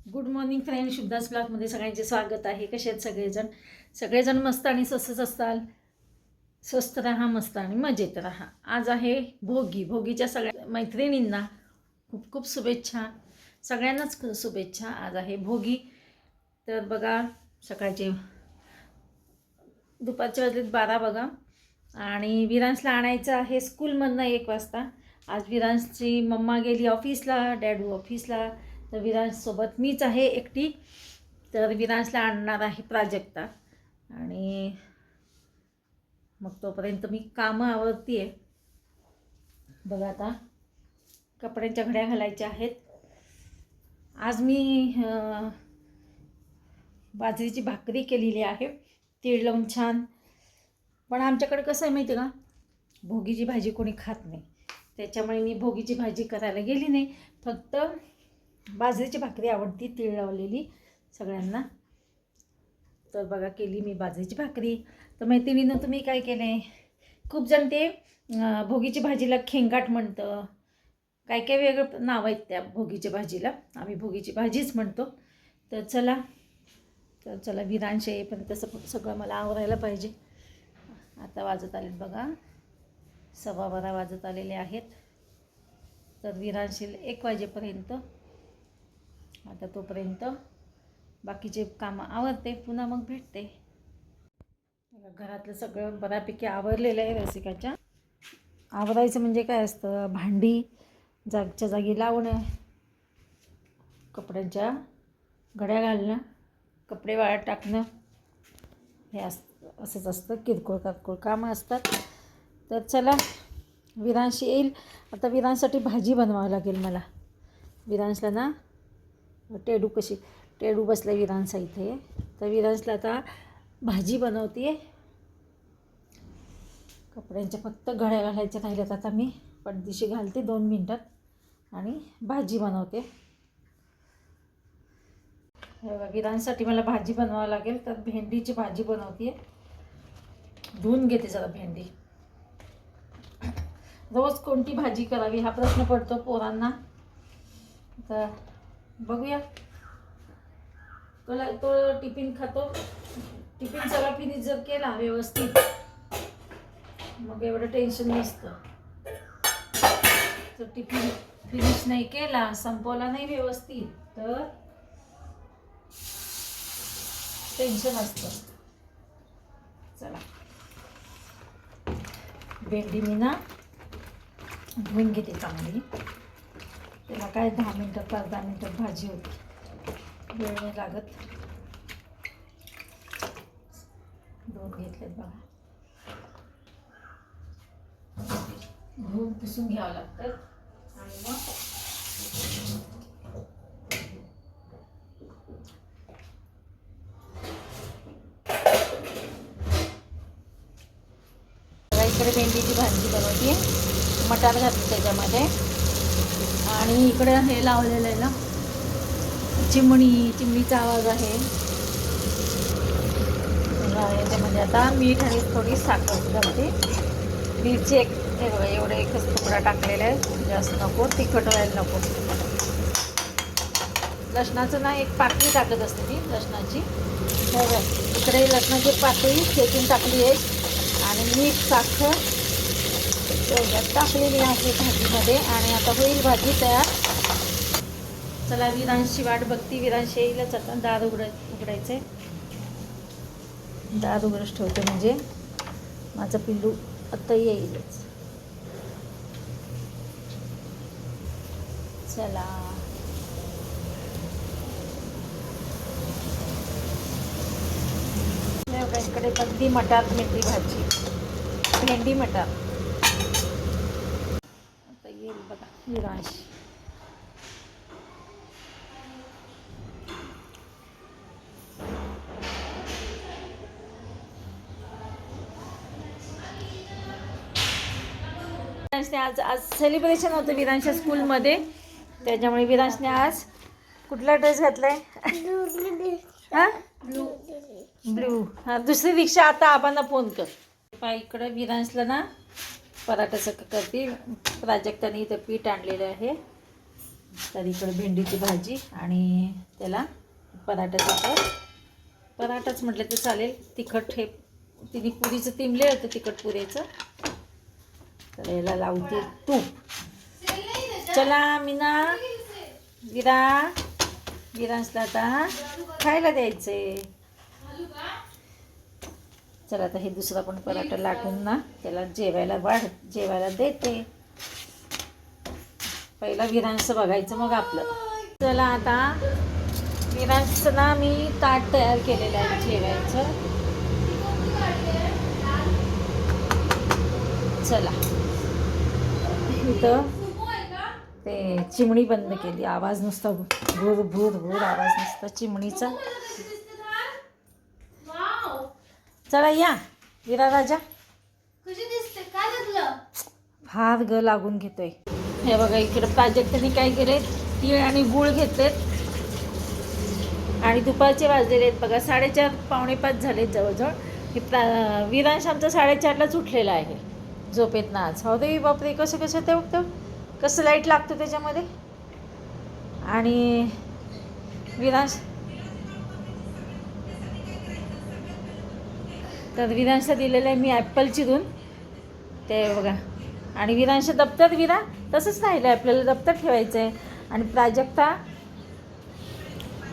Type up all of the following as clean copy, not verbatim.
Good morning friend, शुभदास ब्लॉगमध्ये सगळ्यांचे स्वागत आहे. कसे आहेत सगळेजण मस्त आणि स्वस्तच असताल. स्वस्त राहा, मस्त आणि मजेत राहा. आज आहे भोगीच्या सगळ्या मैत्रिणींना खूप खूप शुभेच्छा. सगळ्यांनाच शुभेच्छा. आज आहे भोगी. तर बघा, सकाळचे दुपारचे वाजलेत 12 बघा. आणि विरांशला आणायचं आहे स्कूलमधनं 1 वाजता. आज विरांशची मम्मा गेली ऑफिसला, डॅडू ऑफिसला, तर विरांशसोबत मीच आहे एकटी. तर विरांशला आणणार आहे प्राजक्ता. आणि मग तोपर्यंत मी कामं आवरते आहे. बघा, आता कपड्यांच्या घड्या घालायच्या आहेत. आज मी बाजरीची भाकरी केलेली आहे, तीळ लावून छान. पण आमच्याकडे कसं आहे माहिती आहे का, भोगीची भाजी कोणी खात नाही, त्याच्यामुळे मी भोगीची भाजी करायला गेली नाही. फक्त बाजरीची भाकरी आवडती तीळ लावलेली सगळ्यांना. तर बघा, केली मी बाजरीची भाकरी. तर मैत्रिणीनं तुम्ही काय केलं आहे, खूप जण ते भोगीची भाजीला खेंगाट म्हणतं, काय काय वेगळं नाव आहेत त्या भोगीच्या भाजीला. आम्ही भोगीची भाजीच म्हणतो. तर चला विरांश येईपर्यंत सगळं मला आवरायला पाहिजे. आता वाजत आलेत बघा, 12:15 वाजत आलेले आहेत. तर विरांश येईल 1 वाजेपर्यंत. आता तोपर्यंत बाकीचे कामं आवरते, पुन्हा मग भेटते. घरातलं सगळं बऱ्यापैकी आवरलेलं आहे. रसिकाच्या आवरायचं म्हणजे काय असतं, भांडी जागच्या जागी लावणं, कपड्यांच्या घड्या घालणं, कपडे वाळत टाकणं, हे असंच असतं. किरकोळ कामं असतात. तर चला, विरांश येईल आता. विरांशसाठी भाजी बनवावी लागेल मला. विरांशला ना टेडू बसलं विरांशा इथे. तर विरांशला आता भाजी बनवते. कपड्यांच्या फक्त घड्या घालायच्या राहिल्यात. आता मी पडदिशी घालते 2 मिनटात आणि भाजी बनवते. विरांसाठी मला भाजी बनवावं लागेल. तर भेंडीची भाजी बनवते. धुवून घेते जरा भेंडी. रोज कोणती भाजी करावी हा प्रश्न पडतो पोरांना. तर बघूया. तो टिफिन खातो. टिफिन सगळा फिनिश जर केला व्यवस्थित, मग एवढं टेन्शन नसतं. तर टिफिन फिनिश नाही केला, संपवला नाही व्यवस्थित, तर टेन्शन असतं. चला, भेंडी मी ना धुवून घेते चांगली. त्याला काय 10 मिनटात 5-10 मिनटात भाजी होती, वेळ नाही लागत. धुवून घेतलेत बघा. धुवून पुसून घ्यावं लागतं. आणि मग इकडे भेंडीची भाजी बनवते, मटार घातली त्याच्यामध्ये. आणि इकडे हे लावलेलं आहे ना, चिमणीचा आवाज आहे. याच्यामध्ये आता मीठ आणि थोडी साखर घालते. मिरची एवढं एकच तुकडा टाकलेला आहे, जास्त नको, तिखट व्हायला नको. लसणाचं ना एक पाकळी टाकत असते मी, लसणाची. इकडे लसणाची पाकळी खेचून टाकली आहे आणि मीठ साखर एवढ्यात टाकलेली आहे भाजीमध्ये. आणि आता होईल भाजी तयार. चला, विरांशची वाट बघती. विरांश येईलच आता. दार उघडायचं आहे. दार उघडच ठेवते म्हणजे माझं पिल्लू आता येईलच. चला, इकडे बनती मटार भेंडी भाजी. भेंडी मटार. आता येईल बघा विरांश. आज सेलिब्रेशन होतं विरांशच्या स्कूलमध्ये, त्याच्यामुळे विरांशने आज कुठला ड्रेस घातलाय? हां, ब्लू. हां, दुसरी रिक्षा. आता आबांना फोन कर. इकडं विरांशला ना पराठाचं करते. प्राजक्ताने इथं पीठ आणलेलं आहे. तर इकडे भेंडीची भाजी आणि त्याला पराठाचं पराठाच म्हटलं तर चालेल. तिखट हे तिने पुरीचं तिंबले होतं तिखट पुरीचं. तर याला लावते तूप. चला मीना विरांशला आता खायला द्यायचे. चला आता हे दुसरा पण पराठा लाटून ना त्याला जेवायला देते. पहिला विरांशचं बघायचं मग आपलं. चला आता विरांशचं ना मी ताट तयार केलेलं आहे जेवायचं. चला इथं ते चिमणी बंद केली. आवाज नुसता भूर भूर भूर आवाज नुसता चिमणीचा. चला या विरा राजा. फार ग लागून घेतोय. हे बघा इकडे प्राजक्ताने काय केले, तीळ आणि गूळ घेतलेत आणि दुपारचे वाजलेले आहेत बघा 4:30 पावणे 5 झालेत जवळजवळ. हे विरांश आमचा 4:30लाच उठलेला आहे झोपेत ना आज. हो दे बापरे, कसं ते उठतं, कसं लाईट लागतं त्याच्यामध्ये. आणि विरांश तर विरांशला दिलेलं आहे मी ॲपल चिरून ते बघा. आणि विरांश दप्तर विरा तसंच राहिलं आहे, आपल्याला दप्तर ठेवायचं आहे. आणि प्राजक्ता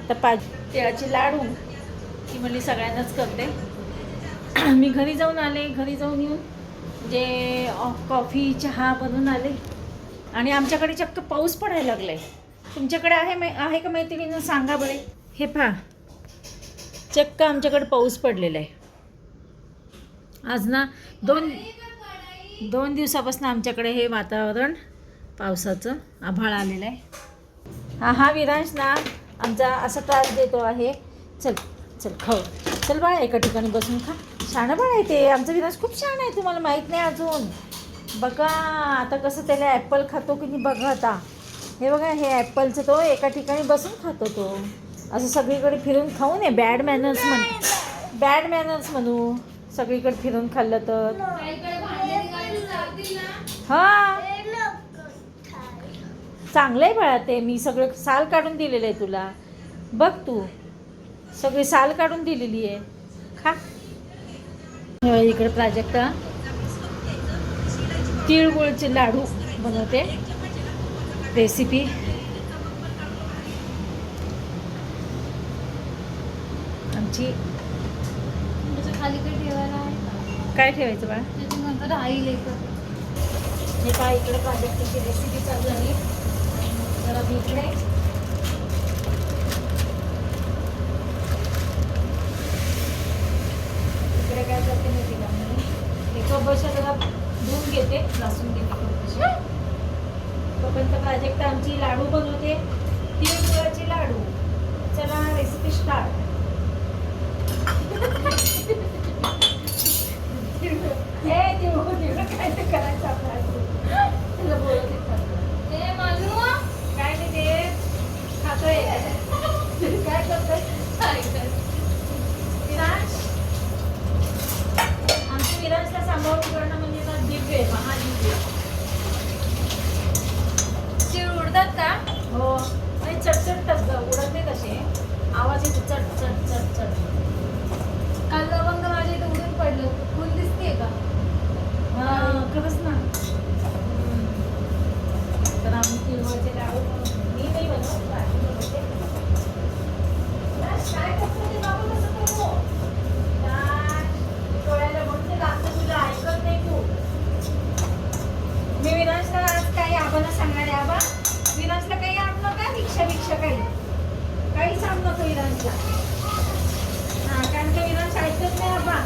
तर तिळाचे लाडू ती म्हणली सगळ्यांनाच करते. मी घरी जाऊन आले, घरी जाऊन येऊन जे कॉफी चहा बनवून आले. आणि आमच्याकडे चक्क पाऊस पडायला लागला आहे. तुमच्याकडे आहे का मैत्रिणींना सांगा बरे. हे पहा चक्क आमच्याकडे पाऊस पडलेला आहे आज ना. दोन दिवसापासून आमच्याकडे हे वातावरण पावसाचं आभाळ आलेलं आहे. हा विरांश ना आमचा असा त्रास देतो आहे. चल खाऊ. चल बाळा एका ठिकाणी बसून खा. शहाणं बाळ आहे ते आमचं विरांश, खूप छान आहे. तुम्हाला माहीत नाही अजून. बघा आता कसं त्याला ॲपल खातो की नाही बघा आता. हे बघा हे ॲपलचं तो एका ठिकाणी बसून खातो तो. असं सगळीकडे फिरून खाऊ नये. बॅड मॅनर्स म्हणू सगळीकडे फिरून खाल्लं तर. हां चांगलं आहे बाळा ते. मी सगळं साल काढून दिलेलं आहे तुला. बघ तू सगळी साल काढून दिलेली आहे. खा. इकडे प्राजक्ता तिळगुळचे लाडू बनवते रेसिपी. आमची खाली काही ठेवायला काय ठेवायचं बाळा. त्याच्यानंतर आई लेकर हे काय इकडे प्राजक्ताची रेसिपी चालू आहे. जरा मी इकडे काय करते माहिती का मी एका बशा जरा धुवून घेते, लसून घेते. तोपर्यंत प्राजक्ता आमची लाडू बनवते तिळगुळाचे लाडू. चला रेसिपी स्टार्ट. काय ते करायचं आपल्याला बोलत काय नाही ते खातोय. काय करतोय विरांश. आमच्या विरांशला सांभाळून करणं म्हणजे ना दिव्य आहे, महादिव्य. ते उडतात का? हो आणि चटचटतात ग, उडत नाही तसे. आवाज येतो चट चट चट चट. काल लवंग माझ्या इथे उडून पडलं. फुल दिसते का? हां खरंच ना. तर आम्ही तिळगुळाचे लाडू मी नाही बनवत, बाकी बनवते. काय करतो ते बाबा, कसं करू डोळ्याला म्हणते लागतं तुला, ऐकत नाही तू. मी विरांशला आज काही आबाला सांगणार आहे. आबा विरांशला काही आणू नका, भिक्षा काहीच आणू नको विरांशला. हां कारण का विरांश ऐकत नाही आबा.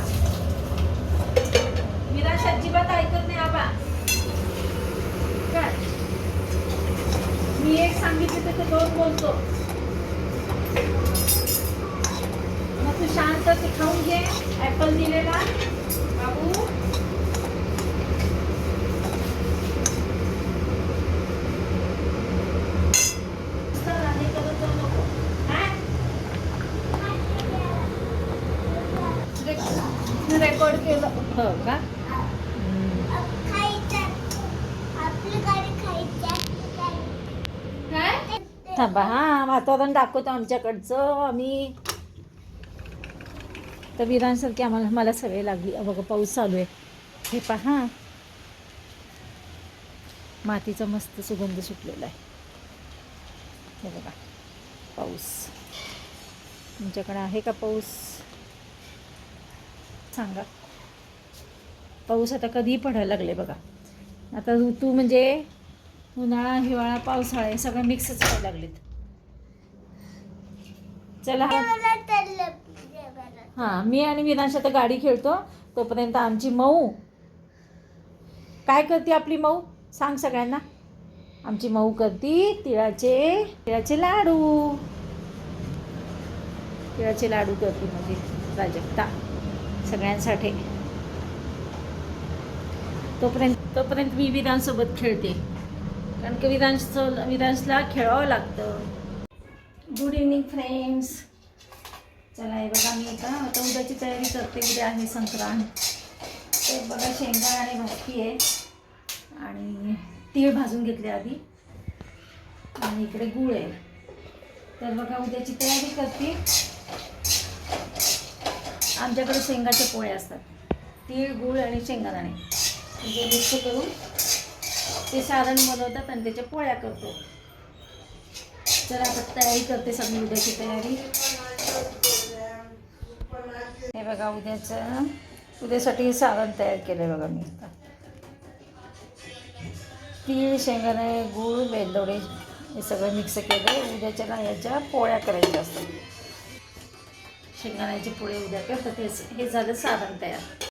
विरांश अजिबात ऐकत नाही आबा. काय मी एक सांगितलं तर तो 2 बोलतो. मग तू शांत ते खाऊन घे ॲपल दिलेला बाबू. रेकॉर्ड केलं. हो का. काय थांबा हां, वातावरण दाखवतो आमच्याकडचं आम्ही. तर विरांसारखी मला सवय लागली. बघा पाऊस चालू आहे. हे पहा, मातीचा मस्त सुगंध सुटलेला आहे. हे बघा पाऊस. तुमच्याकडे आहे का पाऊस? सांगा. पाऊस आता कधीही पडायला लागले बघा. आता ऋतू म्हणजे उन्हाळा, हिवाळा, पावसाळा हे सगळं मिक्सच व्हायला लागलेत. चला हां, मी आणि विनाश आता गाडी खेळतो. तोपर्यंत आमची मऊ काय करते? आपली मऊ सांग सगळ्यांना. आमची मऊ करती तिळाचे लाडू. तिळाचे लाडू करते म्हणजे प्राजक्ता सगळ्यांसाठी. तोपर्यंत मी विधानसोबत खेळते, कारण की विधानसला खेळावं लागतं. Good evening friends. चला हे बघा, मी आता उद्याची तयारी करते. उद्या आहे संक्रांत. तर बघा शेंगा आणि भाकरी आहे आणि तीळ भाजून घेतले आधी आणि इकडे गूळ आहे. तर बघा उद्याची तयारी करते. आमच्याकडे शेंगाचे पोळे असतात. तीळ, गूळ आणि शेंगादाणे म्हणजे मिक्स करून ते सारण बनवतात आणि त्याच्या पोळ्या करतो. चला आता तयारी करते सगळी उद्याची तयारी. हे बघा उद्यासाठी सारण तयार केलं आहे बघा मी. आता तीळ, शेंगादाणे, गूळ, वेलदोडे हे सगळं मिक्स केलं आहे. उद्याच्या याच्या पोळ्या करायच्या असतात. शेंगादाण्याचे पोळे उद्या करतात. हे झालं सारण तयार.